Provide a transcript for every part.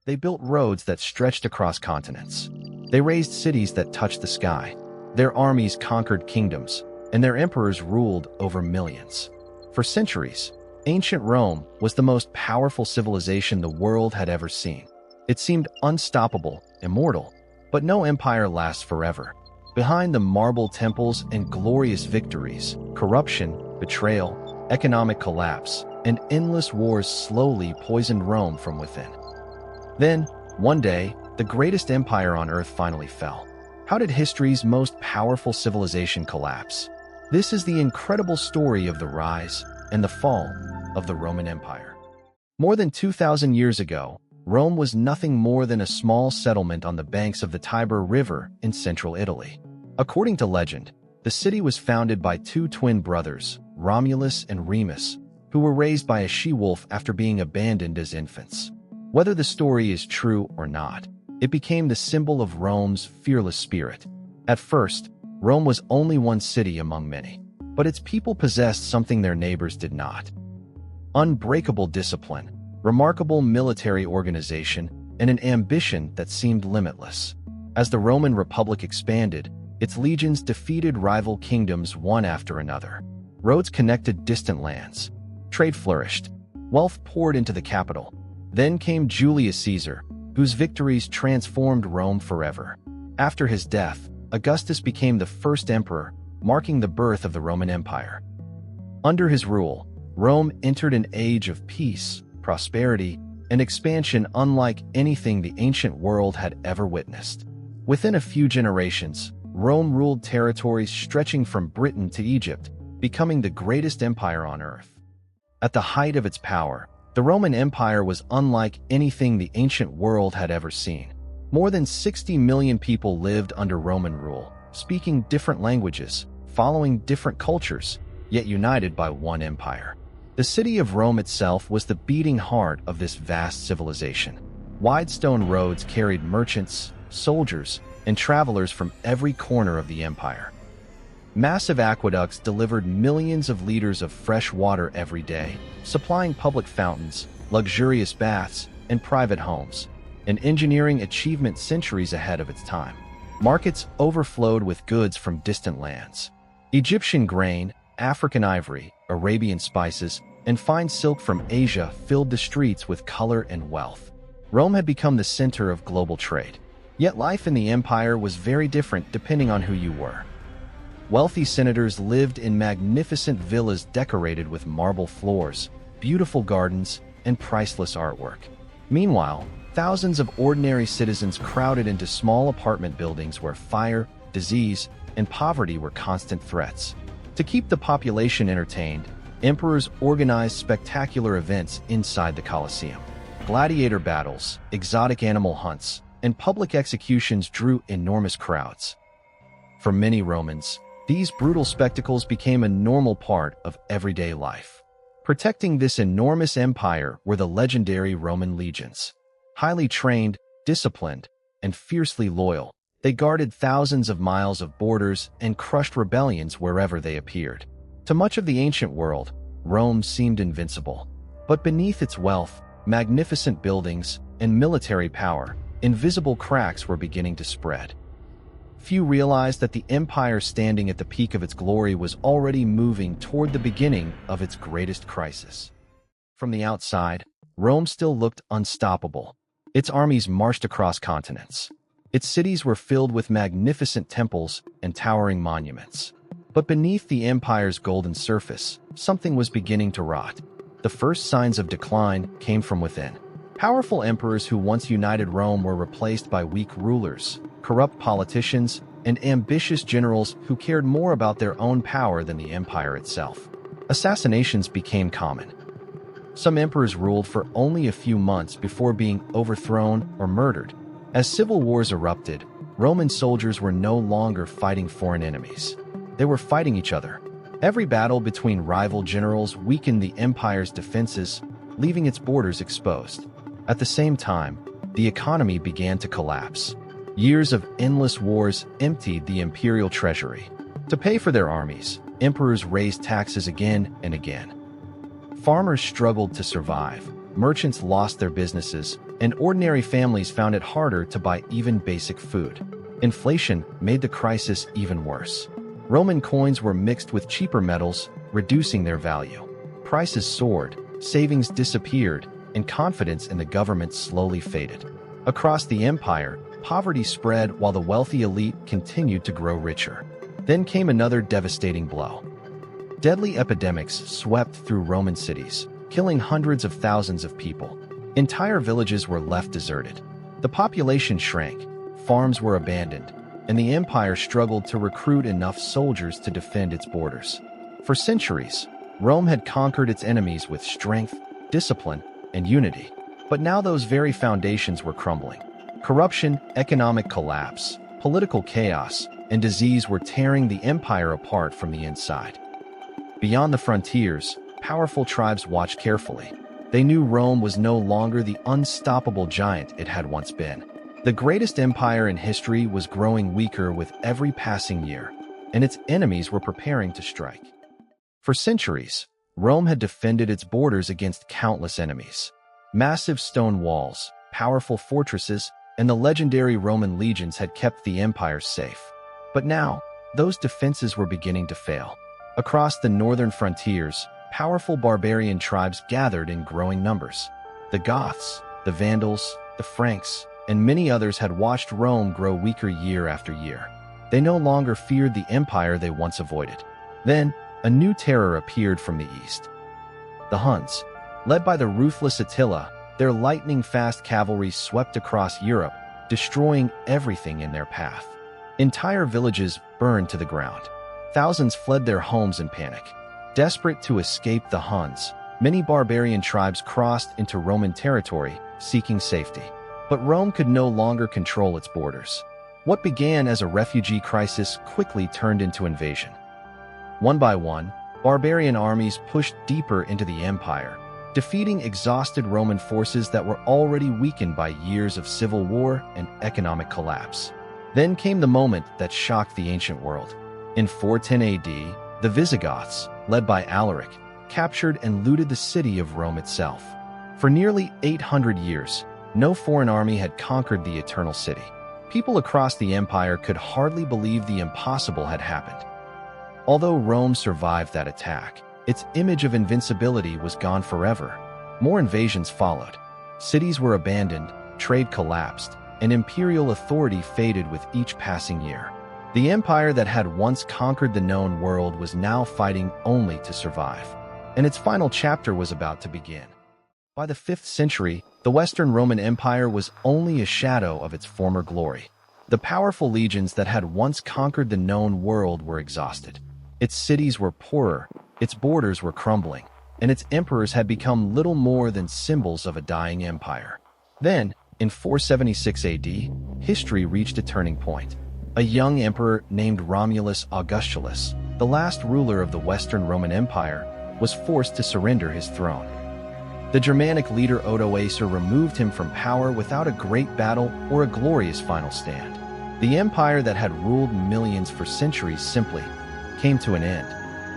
They built roads that stretched across continents. They raised cities that touched the sky. Their armies conquered kingdoms, and their emperors ruled over millions. For centuries, ancient Rome was the most powerful civilization the world had ever seen. It seemed unstoppable, immortal, but no empire lasts forever. Behind the marble temples and glorious victories, corruption, betrayal, economic collapse, and endless wars slowly poisoned Rome from within. Then, one day, the greatest empire on earth finally fell. How did history's most powerful civilization collapse? This is the incredible story of the rise and the fall of the Roman Empire. More than 2,000 years ago, Rome was nothing more than a small settlement on the banks of the Tiber River in central Italy. According to legend, the city was founded by two twin brothers, Romulus and Remus, who were raised by a she-wolf after being abandoned as infants. Whether the story is true or not, it became the symbol of Rome's fearless spirit. At first, Rome was only one city among many, but its people possessed something their neighbors did not: unbreakable discipline, remarkable military organization, and an ambition that seemed limitless. As the Roman Republic expanded, its legions defeated rival kingdoms one after another. Roads connected distant lands. Trade flourished. Wealth poured into the capital. Then came Julius Caesar, whose victories transformed Rome forever. After his death, Augustus became the first emperor, marking the birth of the Roman Empire. Under his rule, Rome entered an age of peace, prosperity, and expansion unlike anything the ancient world had ever witnessed. Within a few generations, Rome ruled territories stretching from Britain to Egypt, becoming the greatest empire on earth. At the height of its power, the Roman Empire was unlike anything the ancient world had ever seen. More than 60 million people lived under Roman rule, speaking different languages, following different cultures, yet united by one empire. The city of Rome itself was the beating heart of this vast civilization. Wide stone roads carried merchants, soldiers, and travelers from every corner of the empire. Massive aqueducts delivered millions of liters of fresh water every day, supplying public fountains, luxurious baths, and private homes, an engineering achievement centuries ahead of its time. Markets overflowed with goods from distant lands. Egyptian grain, African ivory, Arabian spices, and fine silk from Asia filled the streets with color and wealth. Rome had become the center of global trade. Yet life in the empire was very different depending on who you were. Wealthy senators lived in magnificent villas decorated with marble floors, beautiful gardens, and priceless artwork. Meanwhile, thousands of ordinary citizens crowded into small apartment buildings where fire, disease, and poverty were constant threats. To keep the population entertained, emperors organized spectacular events inside the Colosseum. Gladiator battles, exotic animal hunts, and public executions drew enormous crowds. For many Romans, these brutal spectacles became a normal part of everyday life. Protecting this enormous empire were the legendary Roman legions. Highly trained, disciplined, and fiercely loyal, they guarded thousands of miles of borders and crushed rebellions wherever they appeared. To much of the ancient world, Rome seemed invincible. But beneath its wealth, magnificent buildings, and military power, invisible cracks were beginning to spread. Few realized that the empire standing at the peak of its glory was already moving toward the beginning of its greatest crisis. From the outside, Rome still looked unstoppable. Its armies marched across continents. Its cities were filled with magnificent temples and towering monuments. But beneath the empire's golden surface, something was beginning to rot. The first signs of decline came from within. Powerful emperors who once united Rome were replaced by weak rulers, corrupt politicians, and ambitious generals who cared more about their own power than the empire itself. Assassinations became common. Some emperors ruled for only a few months before being overthrown or murdered. As civil wars erupted, Roman soldiers were no longer fighting foreign enemies. They were fighting each other. Every battle between rival generals weakened the empire's defenses, leaving its borders exposed. At the same time, the economy began to collapse. Years of endless wars emptied the imperial treasury. To pay for their armies, emperors raised taxes again and again. Farmers struggled to survive, merchants lost their businesses, and ordinary families found it harder to buy even basic food. Inflation made the crisis even worse. Roman coins were mixed with cheaper metals, reducing their value. Prices soared, savings disappeared, and confidence in the government slowly faded. Across the empire, poverty spread while the wealthy elite continued to grow richer. Then came another devastating blow. Deadly epidemics swept through Roman cities, killing hundreds of thousands of people. Entire villages were left deserted. The population shrank, farms were abandoned, and the empire struggled to recruit enough soldiers to defend its borders. For centuries, Rome had conquered its enemies with strength, discipline, and unity. But now those very foundations were crumbling. Corruption, economic collapse, political chaos, and disease were tearing the empire apart from the inside. Beyond the frontiers, powerful tribes watched carefully. They knew Rome was no longer the unstoppable giant it had once been. The greatest empire in history was growing weaker with every passing year, and its enemies were preparing to strike. For centuries, Rome had defended its borders against countless enemies. Massive stone walls, powerful fortresses, and the legendary Roman legions had kept the empire safe. But now, those defenses were beginning to fail. Across the northern frontiers, powerful barbarian tribes gathered in growing numbers. The Goths, the Vandals, the Franks, and many others had watched Rome grow weaker year after year. They no longer feared the empire they once avoided. Then, a new terror appeared from the east. The Huns, led by the ruthless Attila, their lightning-fast cavalry swept across Europe, destroying everything in their path. Entire villages burned to the ground. Thousands fled their homes in panic. Desperate to escape the Huns, many barbarian tribes crossed into Roman territory, seeking safety. But Rome could no longer control its borders. What began as a refugee crisis quickly turned into invasion. One by one, barbarian armies pushed deeper into the empire, defeating exhausted Roman forces that were already weakened by years of civil war and economic collapse. Then came the moment that shocked the ancient world. In 410 AD, the Visigoths, led by Alaric, captured and looted the city of Rome itself. For nearly 800 years, no foreign army had conquered the Eternal City. People across the empire could hardly believe the impossible had happened. Although Rome survived that attack, its image of invincibility was gone forever. More invasions followed. Cities were abandoned, trade collapsed, and imperial authority faded with each passing year. The empire that had once conquered the known world was now fighting only to survive, and its final chapter was about to begin. By the 5th century, the Western Roman Empire was only a shadow of its former glory. The powerful legions that had once conquered the known world were exhausted. Its cities were poorer, its borders were crumbling, and its emperors had become little more than symbols of a dying empire. Then, in 476 AD, history reached a turning point. A young emperor named Romulus Augustulus, the last ruler of the Western Roman Empire, was forced to surrender his throne. The Germanic leader Odoacer removed him from power without a great battle or a glorious final stand. The empire that had ruled millions for centuries simply came to an end.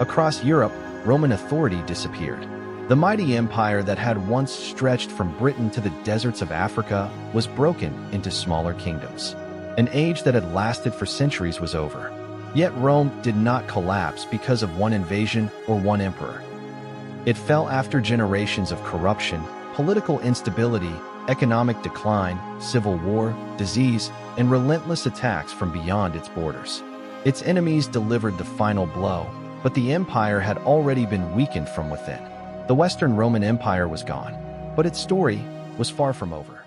Across Europe, Roman authority disappeared. The mighty empire that had once stretched from Britain to the deserts of Africa was broken into smaller kingdoms. An age that had lasted for centuries was over. Yet Rome did not collapse because of one invasion or one emperor. It fell after generations of corruption, political instability, economic decline, civil war, disease, and relentless attacks from beyond its borders. Its enemies delivered the final blow, but the empire had already been weakened from within. The Western Roman Empire was gone, but its story was far from over.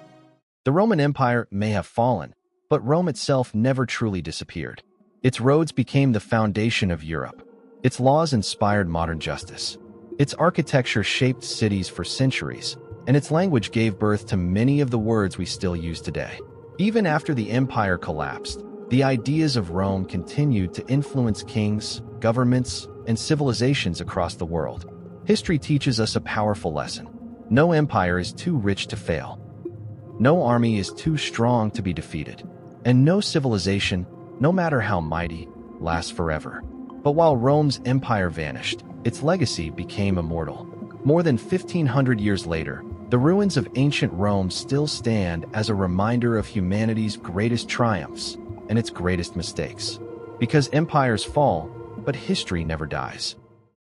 The Roman Empire may have fallen, but Rome itself never truly disappeared. Its roads became the foundation of Europe. Its laws inspired modern justice. Its architecture shaped cities for centuries, and its language gave birth to many of the words we still use today. Even after the empire collapsed, the ideas of Rome continued to influence kings, governments, and civilizations across the world. History teaches us a powerful lesson. No empire is too rich to fail. No army is too strong to be defeated. And no civilization, no matter how mighty, lasts forever. But while Rome's empire vanished, its legacy became immortal. More than 1,500 years later, The ruins of ancient Rome still stand as a reminder of humanity's greatest triumphs and its greatest mistakes. Because empires fall, but history never dies.